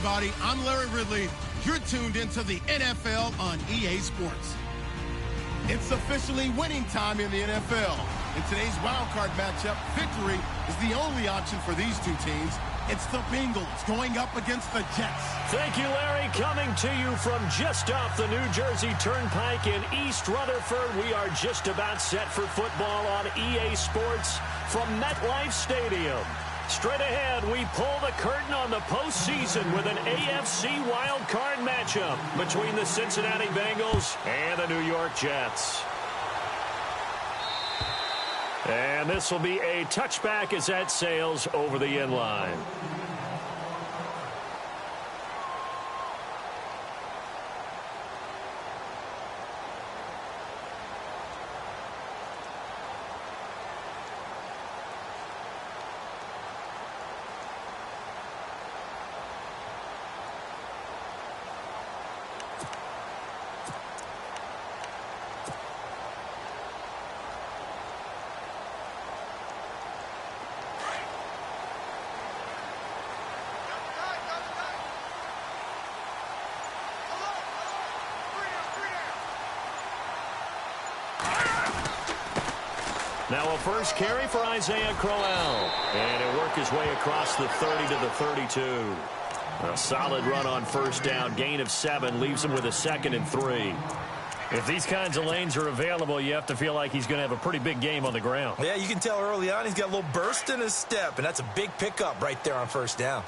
everybody. I'm Larry Ridley. You're tuned into the NFL on EA Sports. It's officially winning time in the NFL. In today's wildcard matchup, victory is the only option for these two teams. It's the Bengals going up against the Jets. Thank you, Larry. Coming to you from just off the New Jersey Turnpike in East Rutherford. We are just about set for football on EA Sports from MetLife Stadium. Straight ahead, we pull the curtain on the postseason with an AFC wildcard matchup between the Cincinnati Bengals and the New York Jets. And this will be a touchback as that sails over the end line. Now a first carry for Isaiah Crowell. And he'll work his way across the 30 to the 32. A solid run on first down. Gain of 7 leaves him with a 2nd and 3. If these kinds of lanes are available, you have to feel like he's going to have a pretty big game on the ground. Yeah, you can tell early on he's got a little burst in his step, and that's a big pickup right there on first down.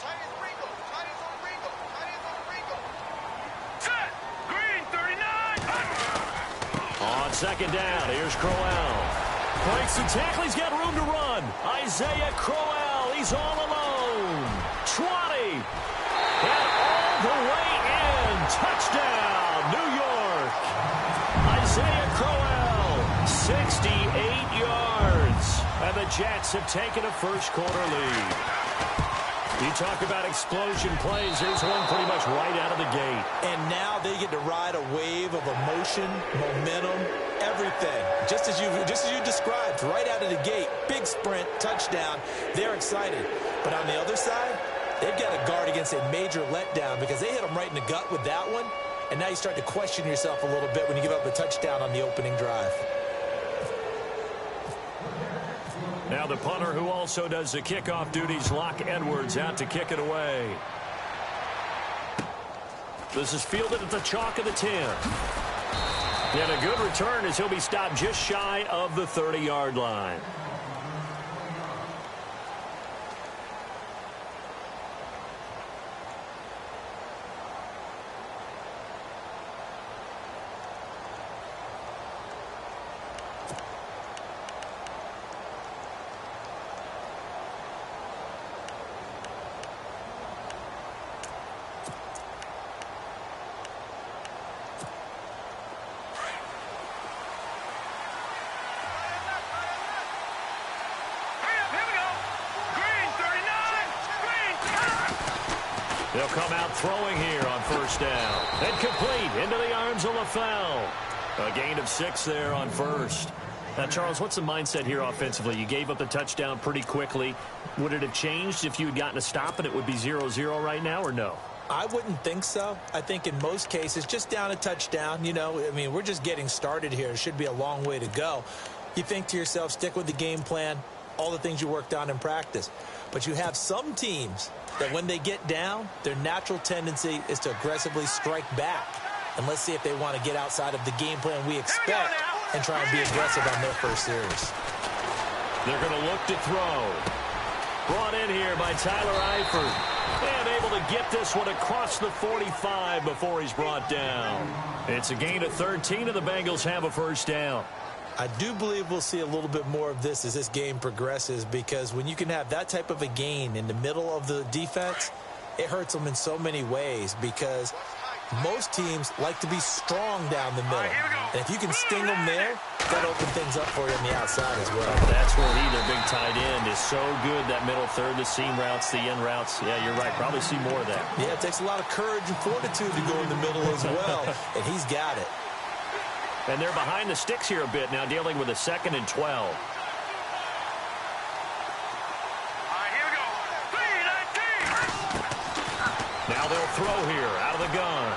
On second down, here's Crowell. Breaks the tackle. He's got room to run. Isaiah Crowell. He's all alone. 20. And all the way in. Touchdown, New York. Isaiah Crowell, 68 yards. And the Jets have taken a first-quarter lead. You talk about explosion plays. Here's one pretty much right out of the gate. And now they get to ride a wave of emotion, momentum, everything. Just as you described, right out of the gate, big sprint, touchdown. They're excited. But on the other side, they've got to guard against a major letdown because they hit them right in the gut with that one. And now you start to question yourself a little bit when you give up a touchdown on the opening drive. Now the punter who also does the kickoff duties, Locke Edwards, out to kick it away. This is fielded at the chalk of the 10. And a good return as he'll be stopped just shy of the 30-yard line. They'll come out throwing here on first down. And complete into the arms of LaFell. A gain of 6 there on first. Now, Charles, what's the mindset here offensively? You gave up the touchdown pretty quickly. Would it have changed if you had gotten a stop and it would be 0-0 right now, or no? I wouldn't think so. I think in most cases, just down a touchdown, you know, I mean, we're just getting started here. It should be a long way to go. You think to yourself, stick with the game plan, all the things you worked on in practice. But you have some teams that when they get down, their natural tendency is to aggressively strike back. And let's see if they want to get outside of the game plan we expect and try and be aggressive on their first series. They're going to look to throw. Brought in here by Tyler Eifert. And able to get this one across the 45 before he's brought down. It's a gain of 13, and the Bengals have a first down. I do believe we'll see a little bit more of this as this game progresses, because when you can have that type of a gain in the middle of the defense, it hurts them in so many ways, because most teams like to be strong down the middle. And if you can sting them there, that opens things up for you on the outside as well. That's where he, their big tight end, is so good, that middle third, the seam routes, the in routes. Yeah, you're right. Probably see more of that. Yeah, it takes a lot of courage and fortitude to go in the middle as well, and he's got it. And they're behind the sticks here a bit now, dealing with a 2nd and 12. Now they'll throw here out of the gun.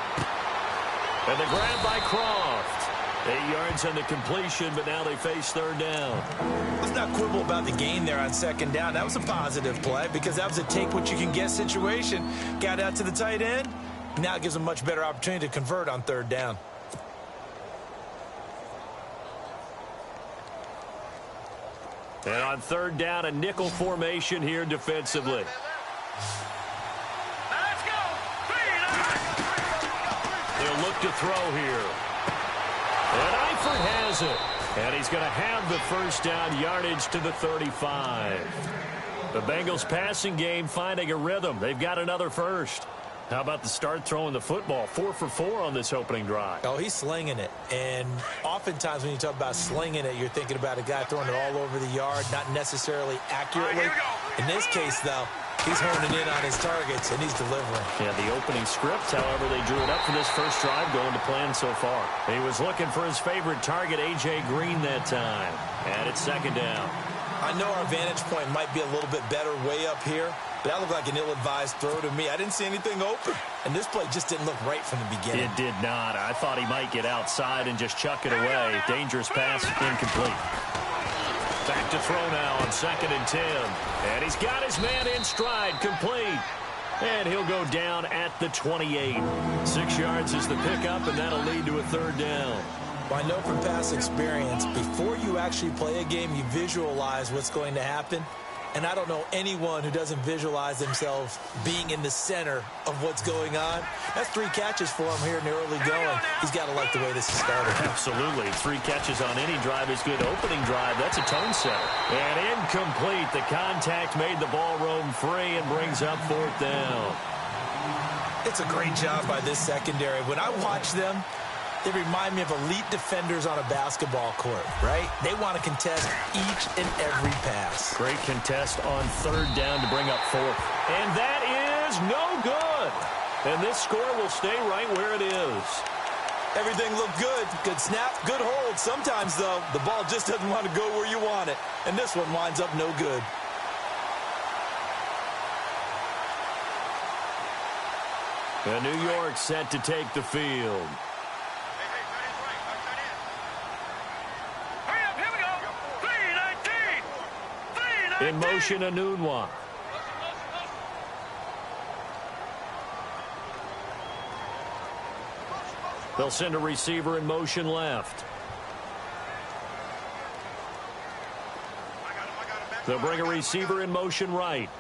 And the grab by Croft. 8 yards on the completion, but now they face third down. Let's not quibble about the gain there on second down. That was a positive play because that was a take-what-you-can-get situation. Got out to the tight end. Now it gives them a much better opportunity to convert on third down. And on third down, a nickel formation here defensively. Let's go. They'll look to throw here. And Eifert has it. And he's going to have the first down, yardage to the 35. The Bengals passing game finding a rhythm. They've got another first. How about the start throwing the football? 4 for 4 on this opening drive. Oh, he's slinging it. And oftentimes when you talk about slinging it, you're thinking about a guy throwing it all over the yard, not necessarily accurately. In this case, though, he's honing in on his targets, and he's delivering. Yeah, the opening script, however, they drew it up for this first drive going to plan so far. He was looking for his favorite target, A.J. Green, that time. And it's second down. I know our vantage point might be a little bit better way up here, but that looked like an ill-advised throw to me. I didn't see anything open, and this play just didn't look right from the beginning. It did not. I thought he might get outside and just chuck it away. Dangerous pass, incomplete. Back to throw now on 2nd and 10. And he's got his man in stride, complete. And he'll go down at the 28. 6 yards is the pickup, and that'll lead to a third down. Well, I know from past experience, before you actually play a game, you visualize what's going to happen. And I don't know anyone who doesn't visualize themselves being in the center of what's going on. That's 3 catches for him here in the early going. He's got to like the way this is started. Absolutely. 3 catches on any drive is good. Opening drive, that's a tone setter. And incomplete. The contact made the ball roam free and brings up 4th down. It's a great job by this secondary. When I watch them, they remind me of elite defenders on a basketball court, right? They want to contest each and every pass. Great contest on third down to bring up 4th. And that is no good. And this score will stay right where it is. Everything looked good. Good snap, good hold. Sometimes, though, the ball just doesn't want to go where you want it. And this one winds up no good. And New York set to take the field. In motion, Anunwa. They'll send a receiver in motion left. They'll bring a receiver in motion right.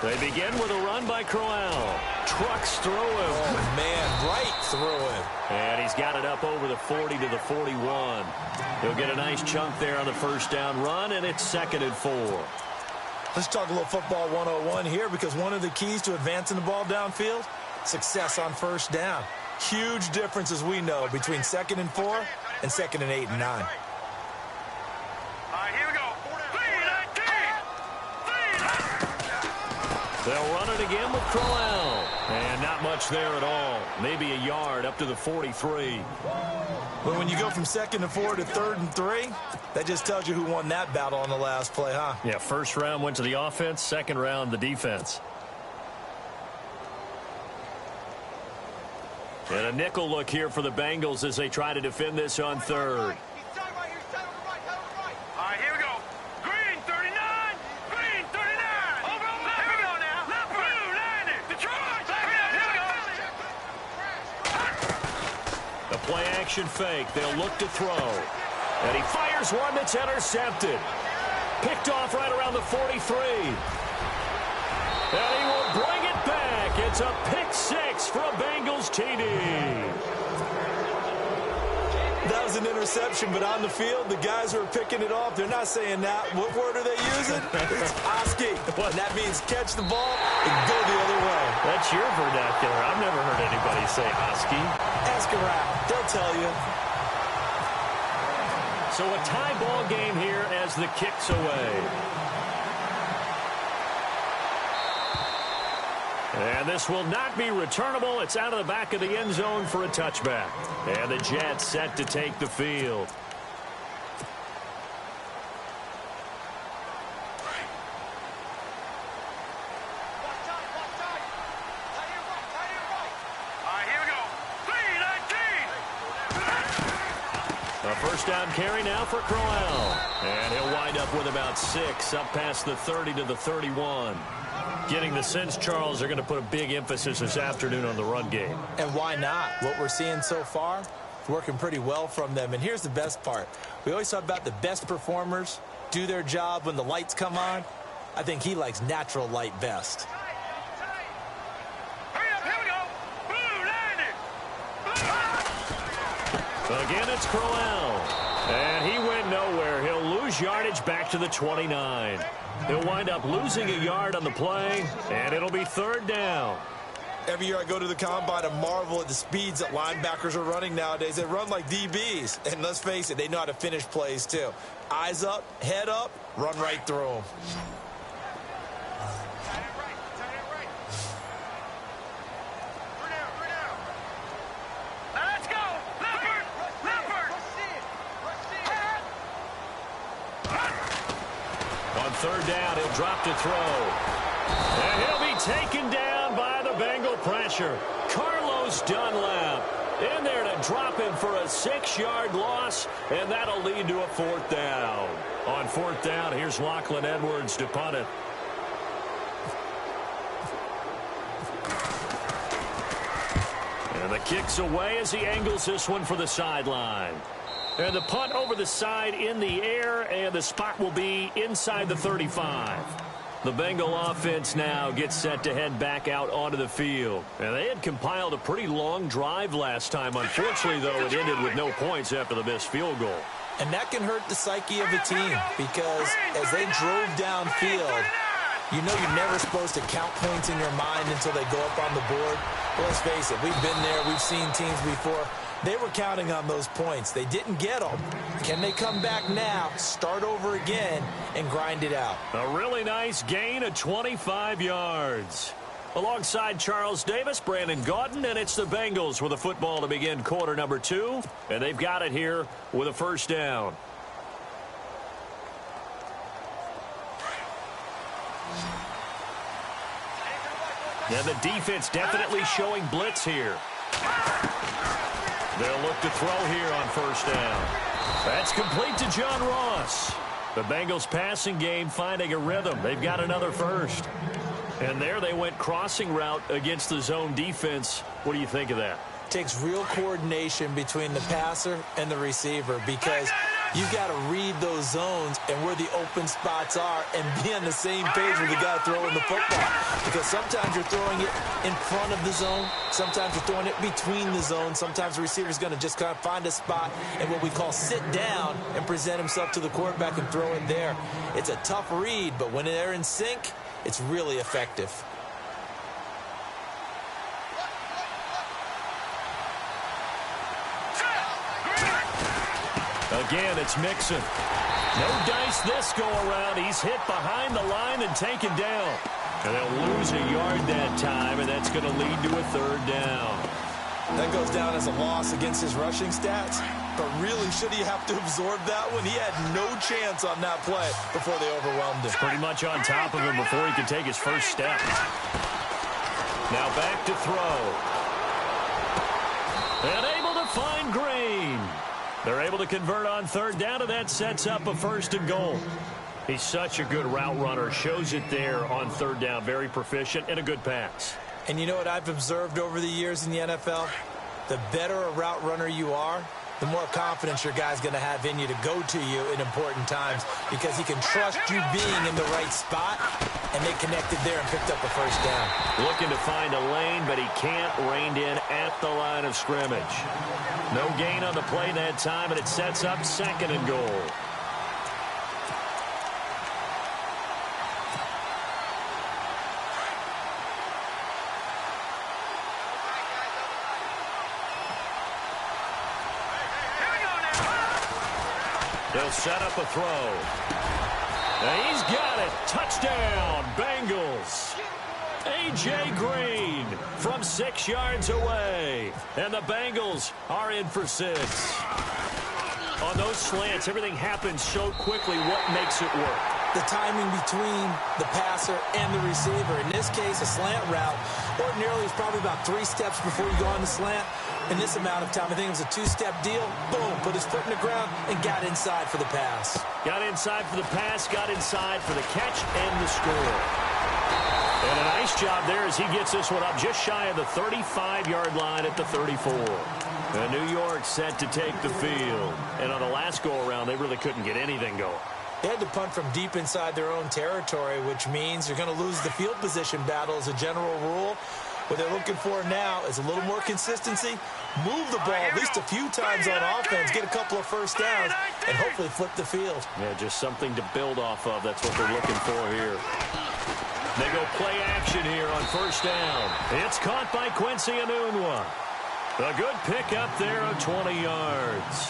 They begin with a run by Crowell. Trucks through him. Oh, man, right through him. And he's got it up over the 40 to the 41. He'll get a nice chunk there on the first down run, and it's 2nd and 4. Let's talk a little football 101 here, because one of the keys to advancing the ball downfield, success on first down. Huge difference, as we know, between 2nd and 4 and 2nd and 8 and 9. They'll run it again with Crowell. And not much there at all. Maybe a yard up to the 43. But when you go from 2nd and 4 to 3rd and 3, that just tells you who won that battle on the last play, huh? Yeah, first round went to the offense, second round the defense. And a nickel look here for the Bengals as they try to defend this on third. Play action fake. They'll look to throw. And he fires one that's intercepted. Picked off right around the 43. And he will bring it back. It's a pick 6 for a Bengals TD. That was an interception, but on the field, the guys who are picking it off, they're not saying that. What word are they using? It's Oski. And that means catch the ball and go the other way. That's your vernacular. I've never heard anybody say Oski. Ask around. They'll tell you. So a tie ball game here as the kick's away. And this will not be returnable. It's out of the back of the end zone for a touchback. And the Jets set to take the field. A first down carry now for Crowell. And he'll wind up with about 6 up past the 30 to the 31. Getting the sense, Charles, they're going to put a big emphasis this afternoon on the run game. And why not? What we're seeing so far is working pretty well from them. And here's the best part. We always talk about the best performers do their job when the lights come on. I think he likes natural light best. Again, it's Crowell. And he went nowhere. He'll lose yardage back to the 29. He'll wind up losing a yard on the play, and it'll be 3rd down. Every year I go to the combine and marvel at the speeds that linebackers are running nowadays. They run like DBs. And let's face it, they know how to finish plays too. Eyes up, head up, run right through them. On 3rd down, he'll drop to throw. And he'll be taken down by the Bengal pressure. Carlos Dunlap in there to drop him for a 6-yard loss, and that'll lead to a 4th down. On 4th down, here's Lachlan Edwards to punt it. And the kick's away as he angles this one for the sideline. And the punt over the side in the air, and the spot will be inside the 35. The Bengal offense now gets set to head back out onto the field. And they had compiled a pretty long drive last time. Unfortunately, though, it ended with no points after the missed field goal. And that can hurt the psyche of a team because as they drove downfield, you know you're never supposed to count points in your mind until they go up on the board. Well, let's face it, we've been there. We've seen teams before. They were counting on those points. They didn't get them. Can they come back now, start over again, and grind it out? A really nice gain of 25 yards. Alongside Charles Davis, Brandon Gaudin, and it's the Bengals with a football to begin quarter number 2. And they've got it here with a 1st down. And the defense definitely showing blitz here. They'll look to throw here on 1st down. That's complete to John Ross. The Bengals passing game finding a rhythm. They've got another 1st. And there they went crossing route against the zone defense. What do you think of that? Takes real coordination between the passer and the receiver because you got to read those zones and where the open spots are and be on the same page with the guy throwing the football. Because sometimes you're throwing it in front of the zone. Sometimes you're throwing it between the zones. Sometimes the receiver's going to just kind of find a spot and what we call sit down and present himself to the quarterback and throw it there. It's a tough read, but when they're in sync, it's really effective. Again, it's Mixon. No dice this go-around. He's hit behind the line and taken down. And they'll lose a yard that time, and that's going to lead to a 3rd down. That goes down as a loss against his rushing stats. But really, should he have to absorb that one? He had no chance on that play before they overwhelmed him. Pretty much on top of him before he could take his first step. Now back to throw. And able to find Green. They're able to convert on 3rd down, and that sets up a 1st and goal. He's such a good route runner. Shows it there on 3rd down. Very proficient and a good pass. And you know what I've observed over the years in the NFL? The better a route runner you are, the more confidence your guy's going to have in you to go to you in important times because he can trust you being in the right spot, and they connected there and picked up a 1st down. Looking to find a lane, but he can't. Reined in at the line of scrimmage. No gain on the play that time, and it sets up 2nd and goal. They'll set up a throw. And he's got it. Touchdown, Bengals. A.J. Green from 6 yards away. And the Bengals are in for 6. On those slants, everything happens so quickly. What makes it work? The timing between the passer and the receiver. In this case, a slant route ordinarily is probably about 3 steps before you go on the slant. In this amount of time, I think it was a two-step deal. Boom, put his foot in the ground and got inside for the pass. Got inside for the pass, got inside for the catch and the score. And a nice job there as he gets this one up just shy of the 35-yard line at the 34. And New York set to take the field. And on the last go-around, they really couldn't get anything going. They had to punt from deep inside their own territory, which means you're going to lose the field position battle as a general rule. What they're looking for now is a little more consistency, move the ball at least a few times on offense, get a couple of first downs, and hopefully flip the field. Yeah, just something to build off of. That's what they're looking for here. They go play action here on first down. It's caught by Quincy Enunwa. A good pickup there of 20 yards.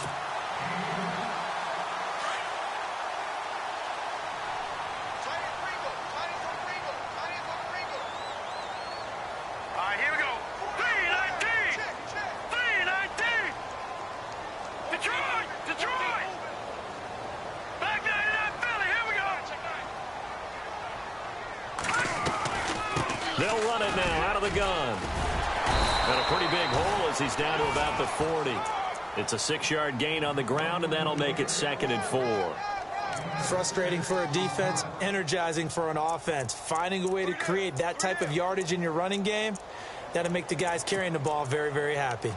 They'll run it now out of the gun. And a pretty big hole as he's down to about the 40. It's a 6-yard gain on the ground, and that'll make it 2nd and 4. Frustrating for a defense, energizing for an offense. Finding a way to create that type of yardage in your running game, that'll make the guys carrying the ball very, very happy.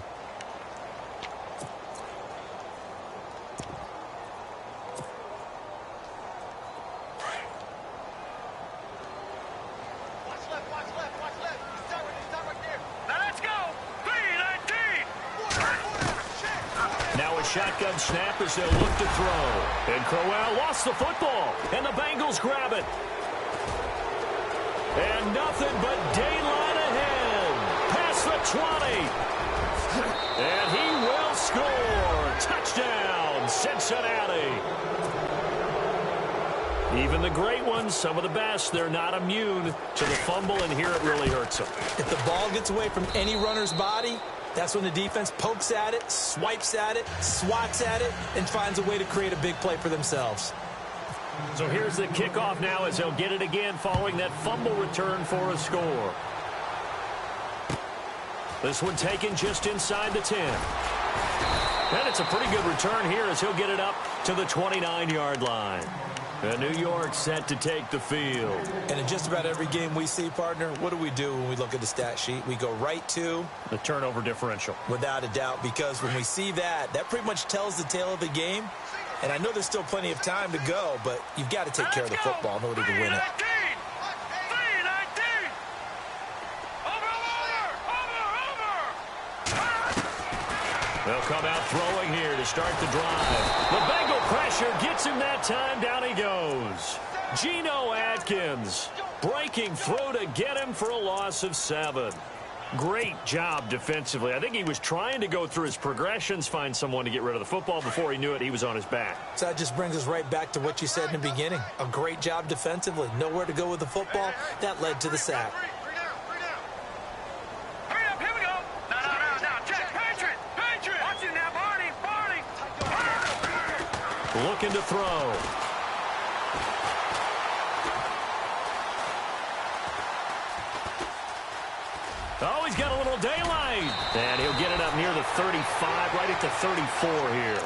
Shotgun snap as they'll look to throw. And Crowell lost the football. And the Bengals grab it. And nothing but daylight ahead. Past the 20. And he will score. Touchdown, Cincinnati. Even the great ones, some of the best, they're not immune to the fumble, and here it really hurts them. If the ball gets away from any runner's body, that's when the defense pokes at it, swipes at it, swats at it, and finds a way to create a big play for themselves. So here's the kickoff now as they'll get it again following that fumble return for a score. This one taken just inside the 10. And it's a pretty good return here as he'll get it up to the 29-yard line. And New York set to take the field. And in just about every game we see, partner, what do when we look at the stat sheet? We go right to the turnover differential. Without a doubt, because when we see that, that pretty much tells the tale of the game. And I know there's still plenty of time to go, but you've got to take care of the football in order to win it. They'll come out throwing here to start the drive. The Bengal pressure gets him that time. Down he goes. Geno Atkins breaking through to get him for a loss of 7. Great job defensively. I think he was trying to go through his progressions, find someone to get rid of the football. Before he knew it, he was on his back. So that just brings us right back to what you said in the beginning. A great job defensively. Nowhere to go with the football. That led to the sack. Looking to throw. Oh, he's got a little daylight. And he'll get it up near the 35, right at the 34 here.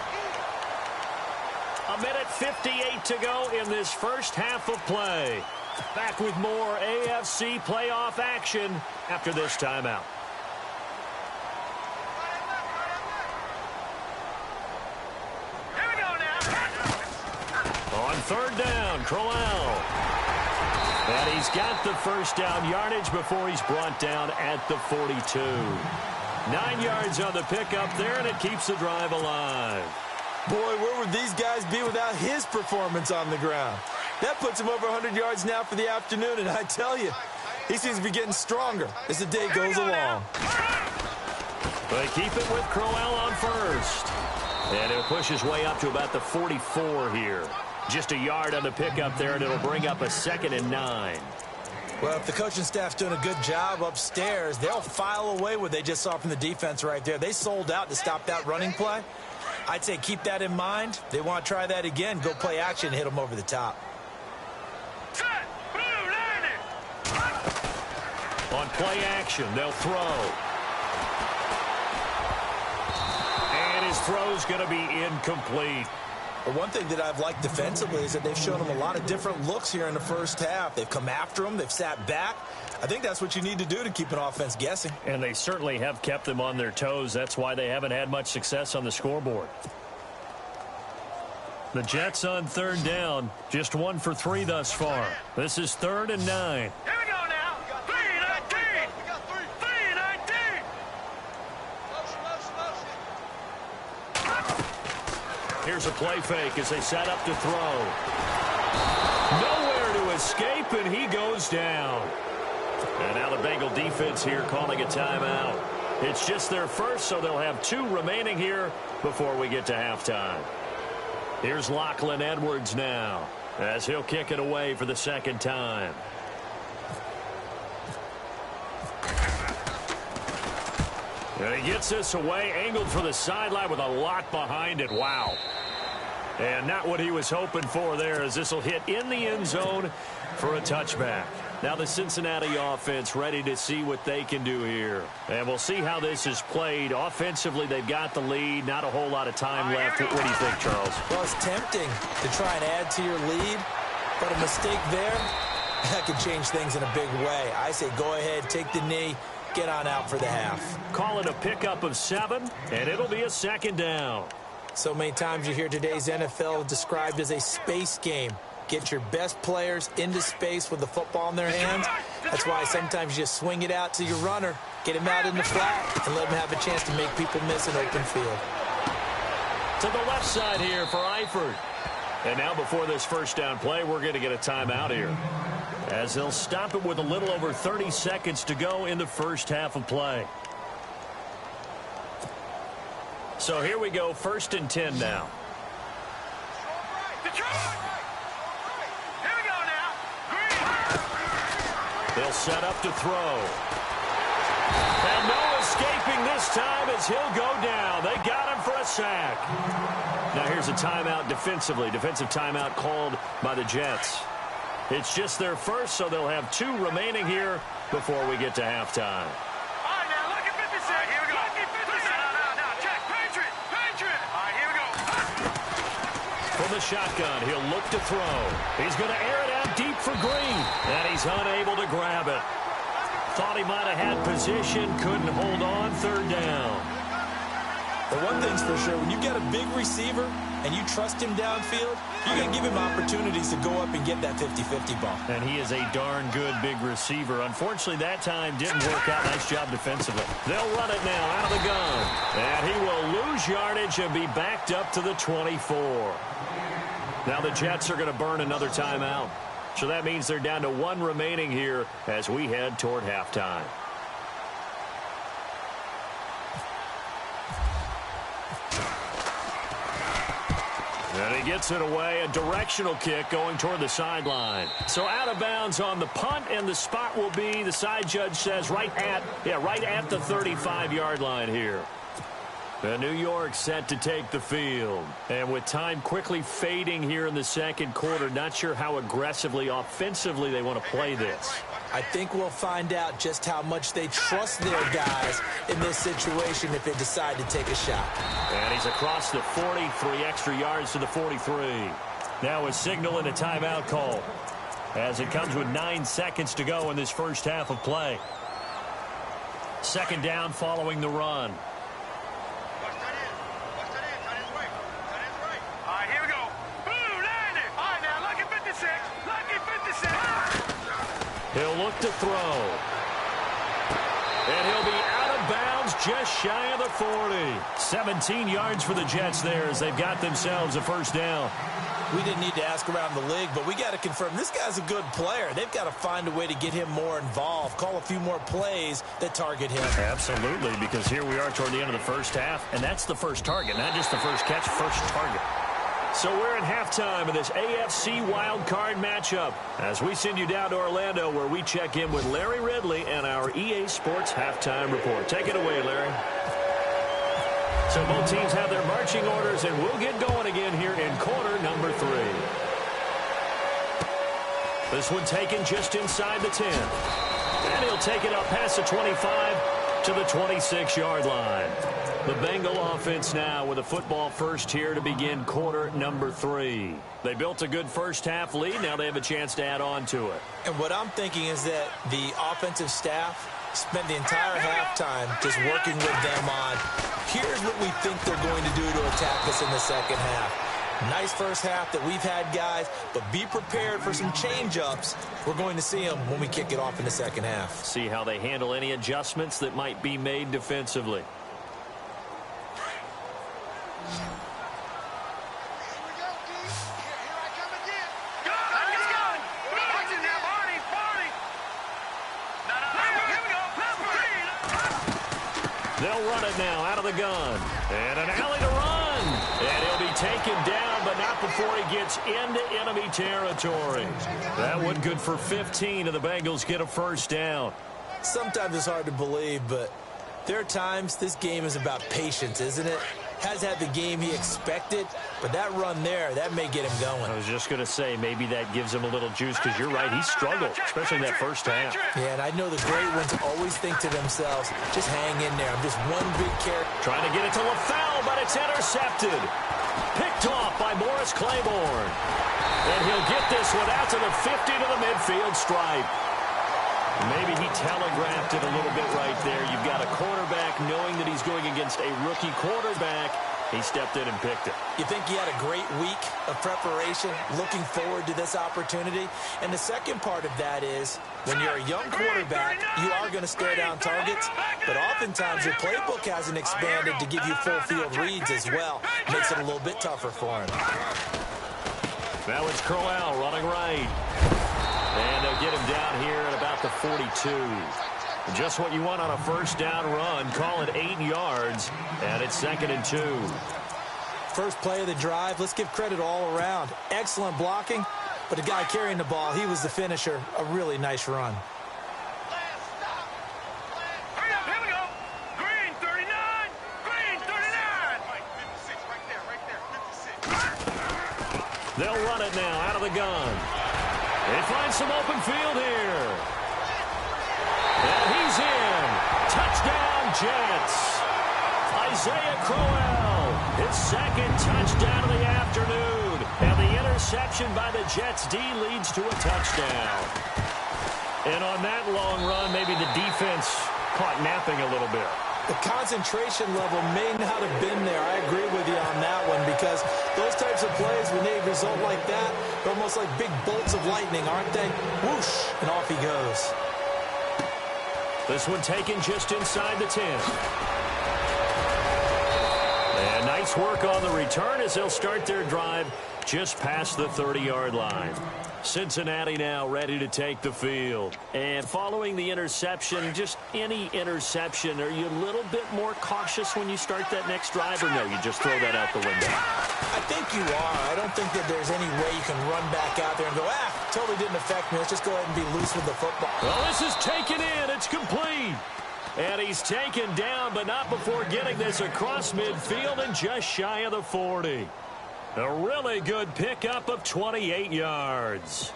1:58 to go in this first half of play. Back with more AFC playoff action after this timeout. On third down, Crowell. And he's got the first down yardage before he's brought down at the 42. 9 yards on the pickup there, and it keeps the drive alive. Boy, where would these guys be without his performance on the ground? That puts him over 100 yards now for the afternoon, and I tell you, he seems to be getting stronger as the day goes along. They keep it with Crowell on first. And he'll push his way up to about the 44 here. Just a yard on the pickup there, and it'll bring up a 2nd and 9. Well, if the coaching staff's doing a good job upstairs, they'll file away what they just saw from the defense right there. They sold out to stop that running play. I'd say keep that in mind. They want to try that again. Go play action, hit them over the top. On play action, they'll throw. his throw's going to be incomplete. But one thing that I've liked defensively is that they've shown him a lot of different looks here in the first half. They've come after him. They've sat back. I think that's what you need to do to keep an offense guessing. And they certainly have kept them on their toes. That's why they haven't had much success on the scoreboard. The Jets on third down. Just 1 for 3 thus far. This is 3rd and 9. Here we go now. 3-19. 3-19. Here's a play fake as they set up to throw. Nowhere to escape, and he goes down. And now the Bengal defense here calling a timeout. It's just their first, so they'll have 2 remaining here before we get to halftime. Here's Lachlan Edwards now as he'll kick it away for the second time. And he gets this away, angled for the sideline with a lot behind it. Wow. And not what he was hoping for there, as this will hit in the end zone for a touchback. Now the Cincinnati offense ready to see what they can do here. And we'll see how this is played. Offensively, they've got the lead. Not a whole lot of time left. What do you think, Charles? Well, it's tempting to try and add to your lead, but a mistake there, that could change things in a big way. I say go ahead, take the knee, get on out for the half. Call it a pickup of 7, and it'll be a second down. So many times you hear today's NFL described as a space game. Get your best players into space with the football in their hands. That's why sometimes you just swing it out to your runner, get him out in the flat, and let him have a chance to make people miss an open field. To the left side here for Eifert. And now before this first down play, we're going to get a timeout here, as they'll stop it with a little over 30 seconds to go in the first half of play. So here we go, 1st and 10 now. They'll set up to throw. And no escaping this time as he'll go down. They got him for a sack. Now here's a timeout defensively. Defensive timeout called by the Jets. It's just their first, so they'll have 2 remaining here before we get to halftime. From the shotgun, he'll look to throw. He's going to air it out deep for Green, and he's unable to grab it. Thought he might have had position, couldn't hold on, 3rd down. But one thing's for sure, when you've got a big receiver and you trust him downfield, you're going to give him opportunities to go up and get that 50-50 ball. And he is a darn good big receiver. Unfortunately, that time didn't work out. Nice job defensively. They'll run it now out of the gun. And he will lose yardage and be backed up to the 24. Now the Jets are going to burn another timeout. So that means they're down to 1 remaining here as we head toward halftime. And he gets it away, a directional kick going toward the sideline. So out of bounds on the punt, and the spot will be, the side judge says, right at the 35-yard line here. And New York set to take the field. And with time quickly fading here in the second quarter, not sure how aggressively, offensively they want to play this. I think we'll find out just how much they trust their guys in this situation if they decide to take a shot. And he's across the 40, 3 extra yards to the 43. Now a signal and a timeout call, as it comes with 9 seconds to go in this first half of play. Second down following the run. He'll look to throw. And he'll be out of bounds just shy of the 40. 17 yards for the Jets there as they've got themselves a first down. We didn't need to ask around the league, but we got to confirm this guy's a good player. They've got to find a way to get him more involved, call a few more plays that target him. Absolutely, because here we are toward the end of the first half, and that's the first target, not just the first catch, first target. So we're in halftime of this AFC wildcard matchup as we send you down to Orlando, where we check in with Larry Ridley and our EA Sports halftime report. Take it away, Larry. So both teams have their marching orders, and we'll get going again here in quarter number 3. This one taken just inside the 10. And he'll take it up past the 25 to the 26-yard line. The Bengal offense now with a football first here to begin quarter number 3. They built a good first-half lead. Now they have a chance to add on to it. And what I'm thinking is that the offensive staff spent the entire halftime just working with them on, here's what we think they're going to do to attack us in the second half. Nice first half that we've had, guys, but be prepared for some change-ups. We're going to see them when we kick it off in the second half. See how they handle any adjustments that might be made defensively. They'll run it now out of the gun. And an alley to run. And he'll be taken down, but not before he gets into enemy territory. That one good for 15, and the Bengals get a first down. Sometimes it's hard to believe, but there are times this game is about patience, isn't it? Has had the game he expected, but that run there, that may get him going. I was just going to say, maybe that gives him a little juice, because you're right, he struggled, especially in that first half. Yeah, and I know the great ones always think to themselves, just hang in there. I'm just one big carry. Trying to get it to LaFell, but it's intercepted. Picked off by Morris Claiborne. And he'll get this one out to the 50 to the midfield stripe. Maybe he telegraphed it a little bit right there. You've got a quarterback knowing that he's going against a rookie quarterback. He stepped in and picked it. You think he had a great week of preparation, looking forward to this opportunity? And the second part of that is, when you're a young quarterback, you are going to stare down targets, but oftentimes your playbook hasn't expanded to give you full field reads as well. Makes it a little bit tougher for him. Now it's Crowell running right. And they'll get him down here at about the 42. Just what you want on a first down run. Call it 8 yards, and it's 2nd and 2. First play of the drive, let's give credit all around. Excellent blocking, but the guy carrying the ball, he was the finisher. A really nice run. Here we go. Green 39. Green 39. 56 right there. 56. They'll run it now out of the gun. They find some open field here. And he's in. Touchdown, Jets. Isaiah Crowell, his second touchdown of the afternoon. And the interception by the Jets D leads to a touchdown. And on that long run, maybe the defense caught napping a little bit. The concentration level may not have been there. I agree with you on that one, because those types of plays, when they result like that, they're almost like big bolts of lightning, aren't they? Whoosh, and off he goes. This one taken just inside the 10. And nice work on the return as they'll start their drive just past the 30-yard line. Cincinnati now ready to take the field. And following the interception, just any interception, are you a little bit more cautious when you start that next drive, or no, you just throw that out the window? I think you are. I don't think that there's any way you can run back out there and go, totally didn't affect me. Let's just go ahead and be loose with the football. Well, this is taken in. It's complete. And he's taken down, but not before getting this across midfield and just shy of the 40. A really good pickup of 28 yards.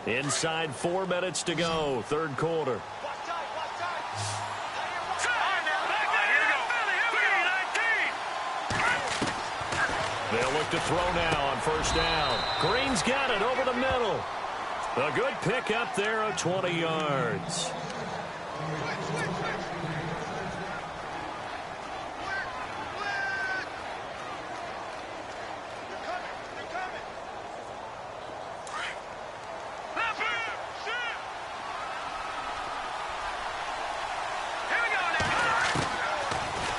Inside 4 minutes to go, third quarter. They'll look to throw now on first down. Green's got it over the middle. A good pickup there of 20 yards.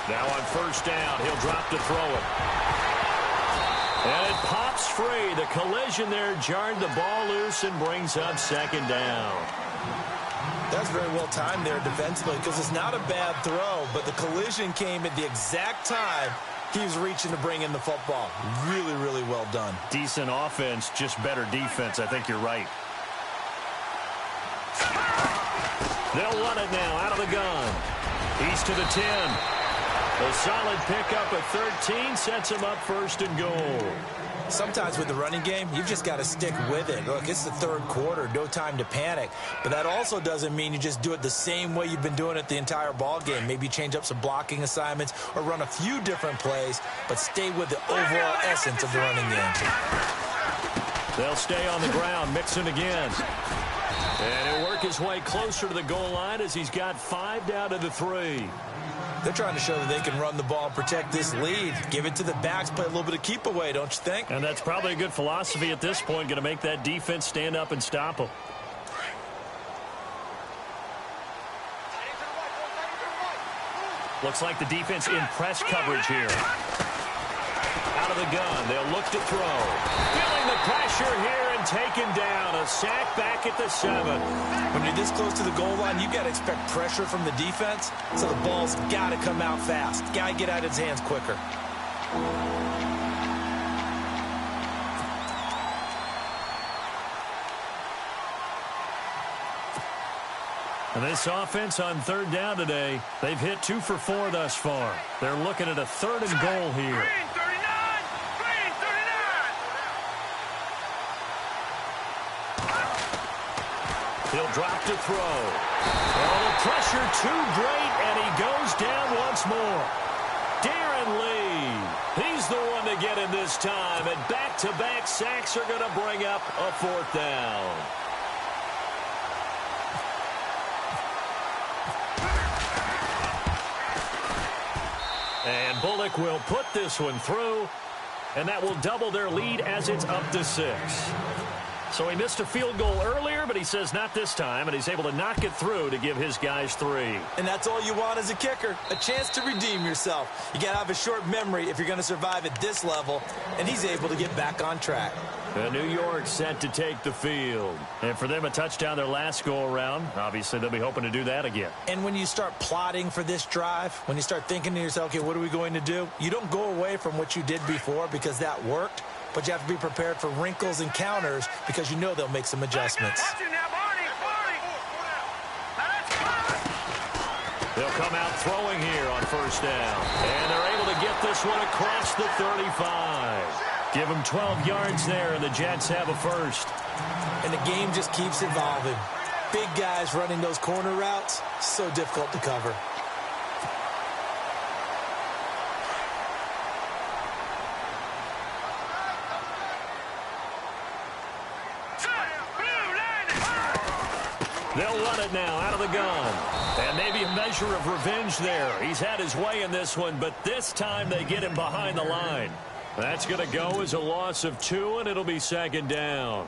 Now on first down, he'll drop to throw it. And it pops free. The collision there jarred the ball loose and brings up second down. That's very well timed there defensively, because it's not a bad throw, but the collision came at the exact time he was reaching to bring in the football. Really, really well done. Decent offense, just better defense. I think you're right. They'll run it now out of the gun. He's to the 10. A solid pickup of 13 sets him up first and goal. Sometimes with the running game, you've just got to stick with it. Look, it's the third quarter, no time to panic. But that also doesn't mean you just do it the same way you've been doing it the entire ball game. Maybe change up some blocking assignments or run a few different plays, but stay with the overall essence of the running game. They'll stay on the ground, Mixon again. And he'll work his way closer to the goal line as he's got 5 down to the 3. They're trying to show that they can run the ball and protect this lead. Give it to the backs, play a little bit of keep away, don't you think? And that's probably a good philosophy at this point, going to make that defense stand up and stop them. Looks like the defense in press coverage here. Out of the gun, they'll look to throw. Feeling the pressure here and taken down. A sack back at the 7. When you're this close to the goal line, you got to expect pressure from the defense, so the ball's got to come out fast. Got to get out of his hands quicker. And this offense on 3rd down today, they've hit 2 for 4 thus far. They're looking at a 3rd and goal here. Green 39! Green 39! He'll drop to throw. Oh, the pressure too great, and he goes down once more. Darren Lee, he's the one to get in this time, and back-to-back sacks are going to bring up a 4th down. And Bullock will put this one through, and that will double their lead as it's up to 6. So he missed a field goal earlier, but he says not this time, and he's able to knock it through to give his guys 3. And that's all you want as a kicker, a chance to redeem yourself. You got to have a short memory if you're going to survive at this level, and he's able to get back on track. New York set to take the field. And for them, a touchdown their last go-around. Obviously, they'll be hoping to do that again. And when you start plotting for this drive, when you start thinking to yourself, okay, what are we going to do? You don't go away from what you did before because that worked, but you have to be prepared for wrinkles and counters because you know they'll make some adjustments. They'll come out throwing here on 1st down. And they're able to get this one across the 35. Give them 12 yards there, and the Jets have a 1st. And the game just keeps evolving. Big guys running those corner routes, so difficult to cover. They'll run it now out of the gun. And maybe a measure of revenge there. He's had his way in this one, but this time they get him behind the line. That's going to go as a loss of 2, and it'll be 2nd down.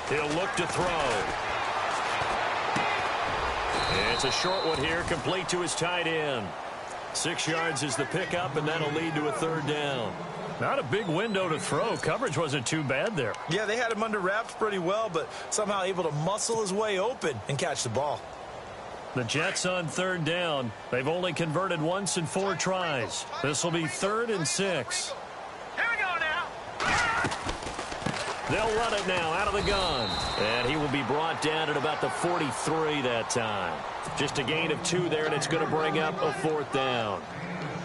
He'll look to throw. It's a short one here, complete to his tight end. 6 yards is the pickup, and that'll lead to a 3rd down. Not a big window to throw. Coverage wasn't too bad there. Yeah, they had him under wraps pretty well, but somehow able to muscle his way open and catch the ball. The Jets on 3rd down. They've only converted once in 4 tries. This will be 3rd and 6. Here we go now. They'll run it now out of the gun. And he will be brought down at about the 43 that time. Just a gain of 2 there, and it's going to bring up a 4th down.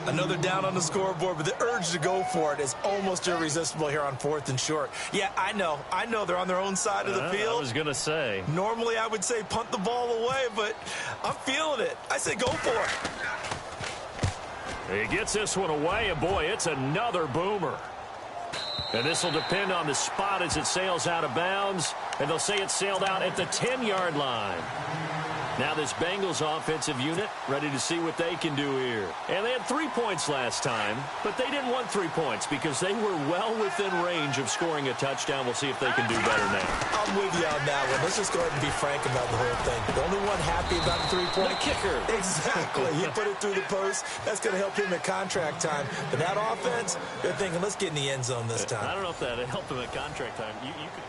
Another down on the scoreboard, but the urge to go for it is almost irresistible here on 4th and short. Yeah, I know they're on their own side of the field. I was going to say. Normally I would say punt the ball away, but I'm feeling it. I say go for it. He gets this one away, and boy, it's another boomer. And this will depend on the spot as it sails out of bounds. And they'll say it sailed out at the 10-yard line. Now this Bengals offensive unit ready to see what they can do here. And they had 3 points last time, but they didn't want 3 points because they were well within range of scoring a touchdown. We'll see if they can do better now. I'm with you on that one. Let's just go ahead and be frank about the whole thing. The only one happy about the 3-point. The kicker. Exactly. He put it through the post. That's going to help him at contract time. But that offense, they're thinking, let's get in the end zone this time. I don't know if that helped him at contract time. You could...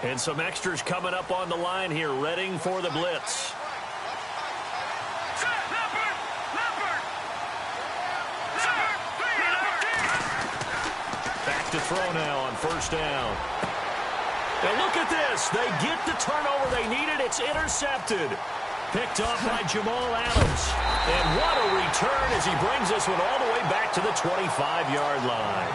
And some extras coming up on the line here, readying for the blitz. Back to throw now on first down. And look at this. They get the turnover they needed. It's intercepted. Picked off by Jamal Adams. And what a return as he brings this one all the way back to the 25-yard line.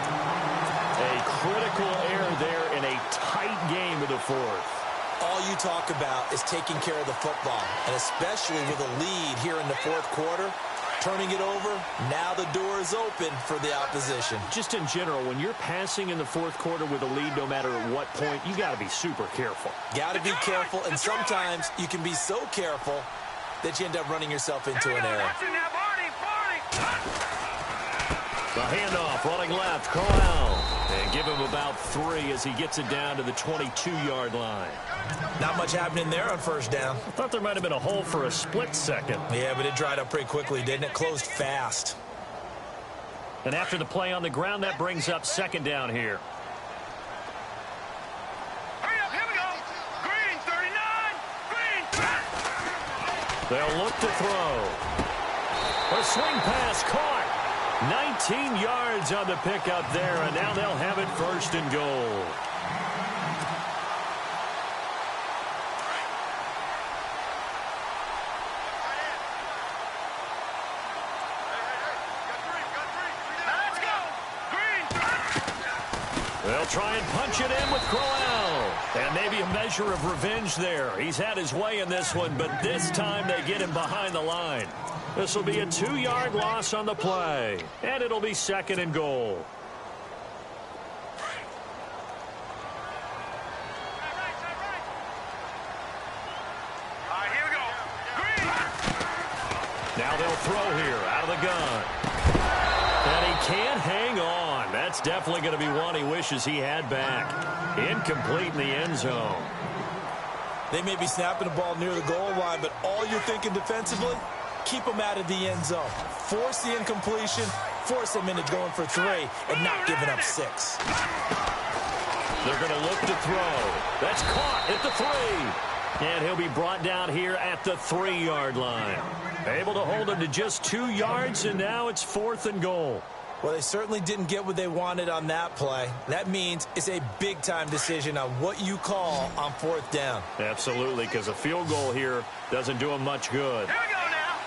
A critical error there in a tight game of the fourth. All you talk about is taking care of the football, and especially with a lead here in the fourth quarter, turning it over, now the door is open for the opposition. Just in general, when you're passing in the fourth quarter with a lead, no matter at what point, you got to be super careful. Got to be careful, and sometimes you can be so careful that you end up running yourself into an error. The handoff, running left, Corral. And give him about 3 as he gets it down to the 22-yard line. Not much happening there on first down. I thought there might have been a hole for a split second. Yeah, but it dried up pretty quickly, didn't it? Closed fast. And after the play on the ground, that brings up second down here. Hurry up, here we go. Green, 39. Green. They'll look to throw. A swing pass caught. 19 yards on the pickup there, and now they'll have it first and goal. They'll try and punch it in with Crowell. And maybe a measure of revenge there. He's had his way in this one, but this time they get him behind the line. This will be a 2-yard loss on the play, and it'll be second and goal. All right, here we go. Green. Now they'll throw here out of the gun. And he can't hang on. That's definitely going to be one he wishes he had back. Incomplete in the end zone. They may be snapping the ball near the goal line, but all you're thinking defensively, keep them out of the end zone. Force the incompletion, force them into going for 3, and not giving up 6. They're going to look to throw. That's caught at the 3. And he'll be brought down here at the 3-yard line. Able to hold him to just 2 yards, and now it's fourth and goal. Well, they certainly didn't get what they wanted on that play. That means it's a big-time decision on what you call on fourth down. Absolutely, because a field goal here doesn't do him much good. Here we go now.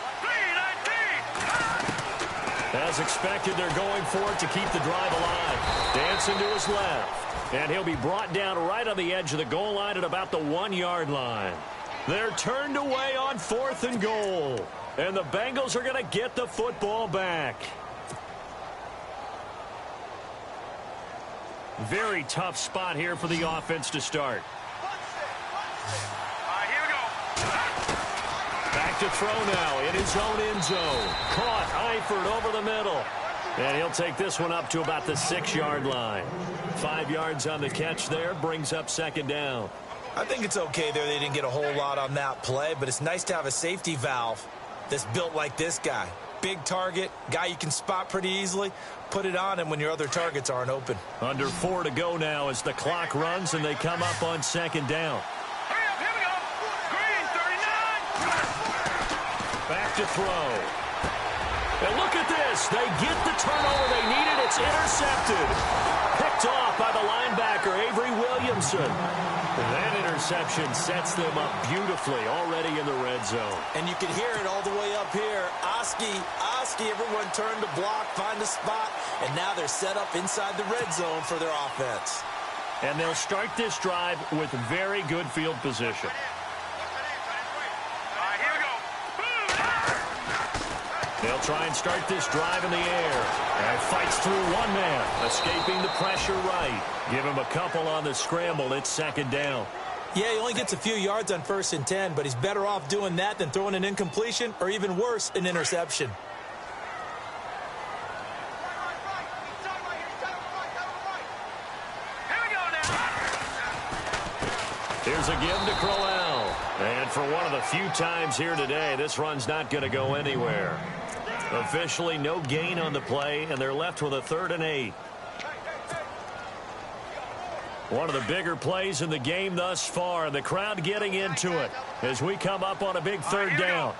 3-19. As expected, they're going for it to keep the drive alive. Dancing to his left. And he'll be brought down right on the edge of the goal line at about the 1-yard line. They're turned away on fourth and goal. And the Bengals are going to get the football back. Very tough spot here for the offense to start. All right, here we go. Back to throw now in his own end zone. Caught Eifert over the middle. And he'll take this one up to about the 6-yard line. 5 yards on the catch there, brings up second down. I think it's okay there. They didn't get a whole lot on that play, but it's nice to have a safety valve that's built like this guy. Big target, guy you can spot pretty easily. Put it on him when your other targets aren't open. Under 4 to go now as the clock runs and they come up on second down. Hurry up, here we go. Green, 39. Back to throw. And look at this. They get the turnover they needed. It's intercepted. Picked off by the linebacker, Avery Williamson. That interception sets them up beautifully already in the red zone. And you can hear it all the way up here. Oski, everyone turned to block, find a spot, and now they're set up inside the red zone for their offense. And they'll start this drive with very good field position. All right, here we go. They'll try and start this drive in the air. And fights through one man, escaping the pressure right. Give him a couple on the scramble. It's second down. Yeah, he only gets a few yards on 1st and 10, but he's better off doing that than throwing an incompletion or even worse, an interception. Here we go now. Here's a give to Crowell. And for one of the few times here today, this run's not going to go anywhere. Officially no gain on the play, and they're left with a 3rd and 8. One of the bigger plays in the game thus far. The crowd getting into it as we come up on a big third down.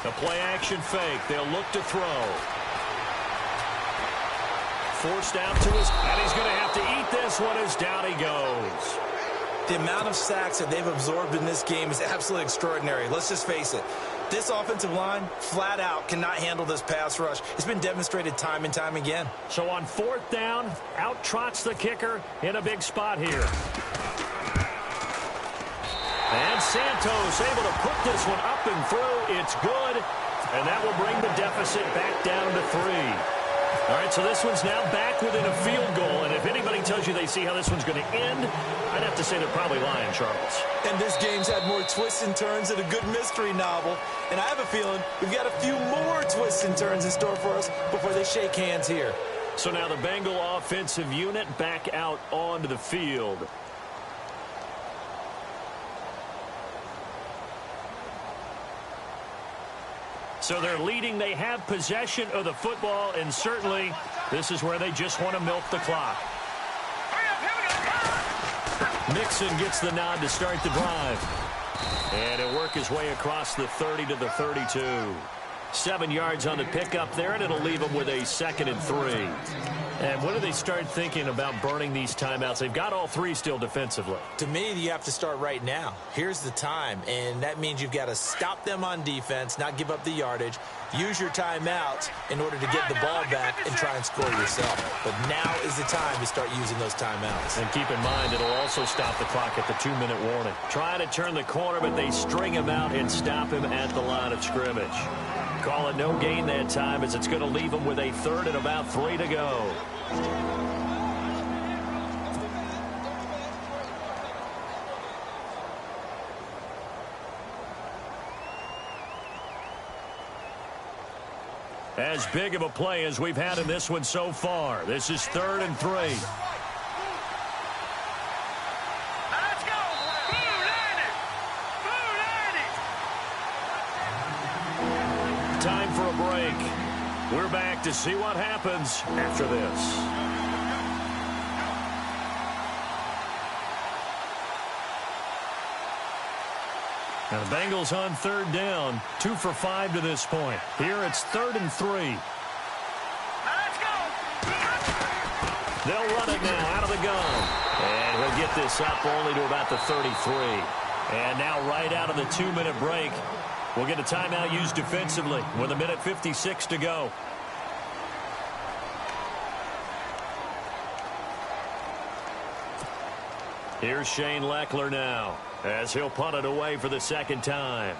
A play-action fake. They'll look to throw. Forced out to his, and he's going to have to eat this one as down he goes. The amount of sacks that they've absorbed in this game is absolutely extraordinary. Let's just face it. This offensive line, flat out, cannot handle this pass rush. It's been demonstrated time and time again. So on fourth down, out trots the kicker in a big spot here. And Santos able to put this one up and through. It's good, and that will bring the deficit back down to 3. All right, so this one's now back within a field goal, and if anybody tells you they see how this one's going to end, I'd have to say they're probably lying, Charles. And this game's had more twists and turns than a good mystery novel, and I have a feeling we've got a few more twists and turns in store for us before they shake hands here. So now the Bengal offensive unit back out onto the field. So they're leading. They have possession of the football, and certainly this is where they just want to milk the clock. Mixon gets the nod to start the drive. And he'll work his way across the 30 to the 32. 7 yards on the pickup there, and it'll leave them with a 2nd and 3. And when do they start thinking about burning these timeouts? They've got all 3 still defensively. To me, you have to start right now. Here's the time, and that means you've got to stop them on defense, not give up the yardage, use your timeouts in order to get the ball back and try and score yourself. But now is the time to start using those timeouts. And keep in mind, it'll also stop the clock at the 2-minute warning. Trying to turn the corner, but they string him out and stop him at the line of scrimmage. Call it no gain that time, as it's going to leave them with a 3rd and about 3 to go. As big of a play as we've had in this one so far. This is 3rd and 3. Let's go! Time for a break. We're back to see what happens after this. Now the Bengals on 3rd down, 2 for 5 to this point. Here it's 3rd and 3. Let's go! They'll run it now out of the gun. And he'll get this up only to about the 33. And now right out of the 2-minute break, we'll get a timeout used defensively with 1:56 to go. Here's Shane Leckler now as he'll punt it away for the 2nd time.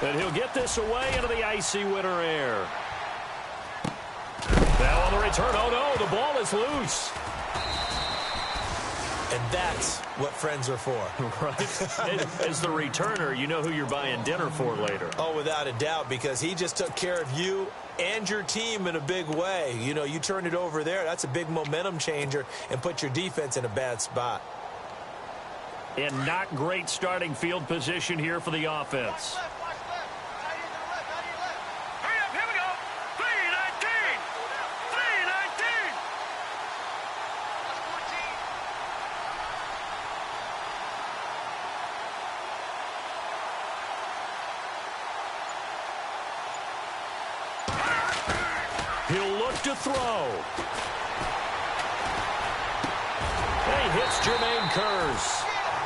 And he'll get this away into the icy winter air. Now on the return, oh no, the ball is loose. And that's what friends are for. Right. As the returner, you know who you're buying dinner for later. Oh, without a doubt, because he just took care of you and your team in a big way. You know, you turn it over there, that's a big momentum changer and put your defense in a bad spot. And not great starting field position here for the offense. Hurry up, here we go! 3:19! 3:19! He'll look to throw. And he hits Jermaine Kearse.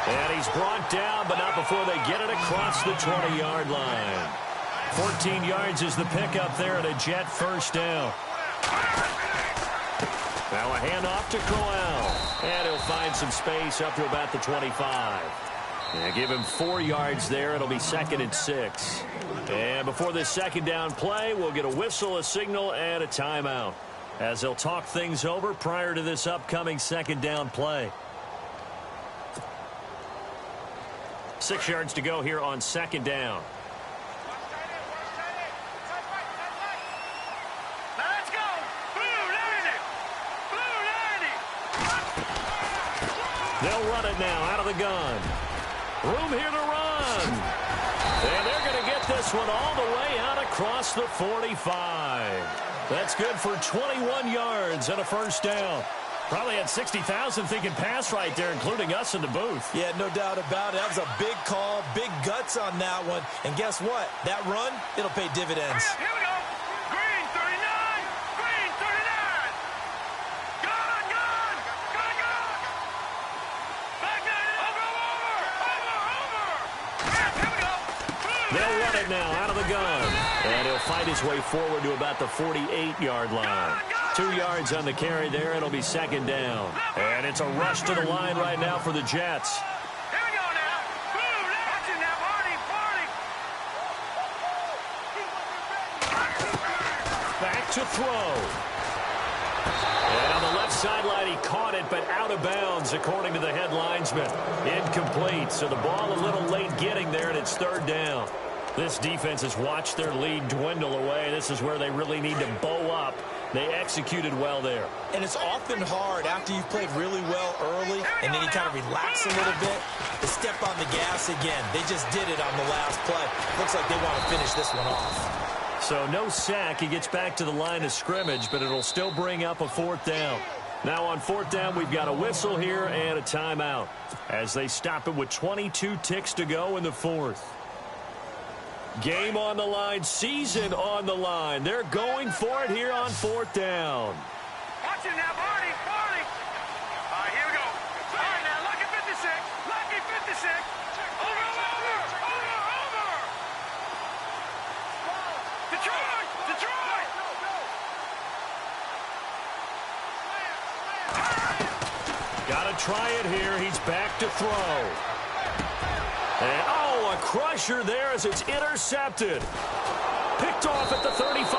And he's brought down, but not before they get it across the 20-yard line. 14 yards is the pickup there at a Jet 1st down. Now a handoff to Crowell. And he'll find some space up to about the 25. And give him 4 yards there. It'll be 2nd and 6. And before this 2nd down play, we'll get a whistle, a signal, and a timeout, as they'll talk things over prior to this upcoming 2nd down play. 6 yards to go here on 2nd down. Let's go! Blue 90! Blue 90! They'll run it now out of the gun. Room here to run. And they're going to get this one all the way out across the 45. That's good for 21 yards and a first down. Probably had 60,000 thinking pass right there, including us in the booth. Yeah, no doubt about it. That was a big call, big guts on that one. And guess what? That run, it'll pay dividends. Here we go. Green 39. Green 39. Gone, gone. Gone, gone. Back down. Over. Here we go. They'll run it now out of the gun. And he'll fight his way forward to about the 48-yard line. 2 yards on the carry there. It'll be second down. And it's a rush to the line right now for the Jets. Here we go now. Watching now, Party. Back to throw. And on the left sideline, he caught it, but out of bounds, according to the head linesman. Incomplete. So the ball a little late getting there, and it's third down. This defense has watched their lead dwindle away. This is where they really need to bow up. They executed well there. And it's often hard after you've played really well early and then you kind of relax a little bit to step on the gas again. They just did it on the last play. Looks like they want to finish this one off. So no sack. He gets back to the line of scrimmage, but it'll still bring up a fourth down. Now on fourth down, we've got a whistle here and a timeout as they stop it with 22 ticks to go in the fourth. Game on the line, season on the line. They're going for it here on fourth down. Watching now, Party. All right, here we go. All right, now, lucky 56. Lucky 56. Over. Detroit. Got to try it here. He's back to throw. And, a crusher there as it's intercepted. Picked off at the 35.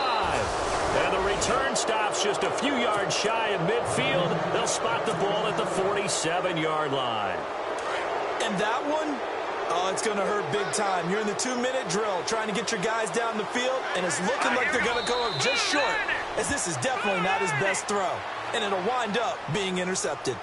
And the return stops just a few yards shy of midfield. They'll spot the ball at the 47-yard line. And that one, it's going to hurt big time. You're in the 2-minute drill trying to get your guys down the field, and it's looking like they're going to go up just short, as this is definitely not his best throw. And it'll wind up being intercepted.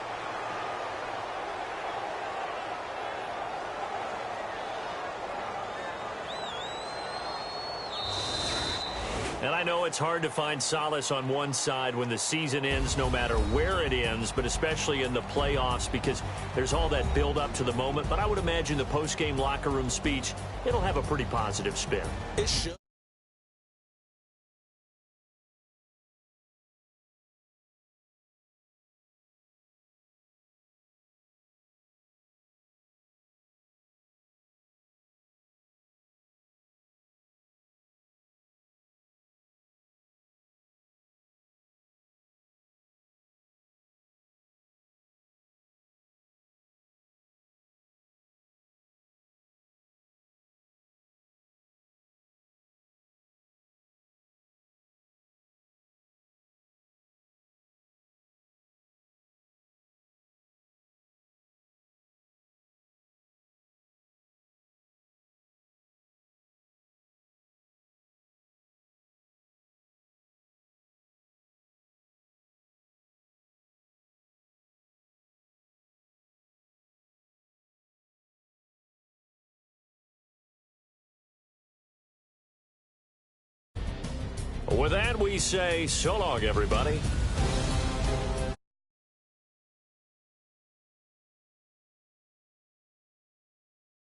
And I know it's hard to find solace on one side when the season ends, no matter where it ends, but especially in the playoffs because there's all that build up to the moment. But I would imagine the post-game locker room speech, it'll have a pretty positive spin. It should. With that, we say so long, everybody.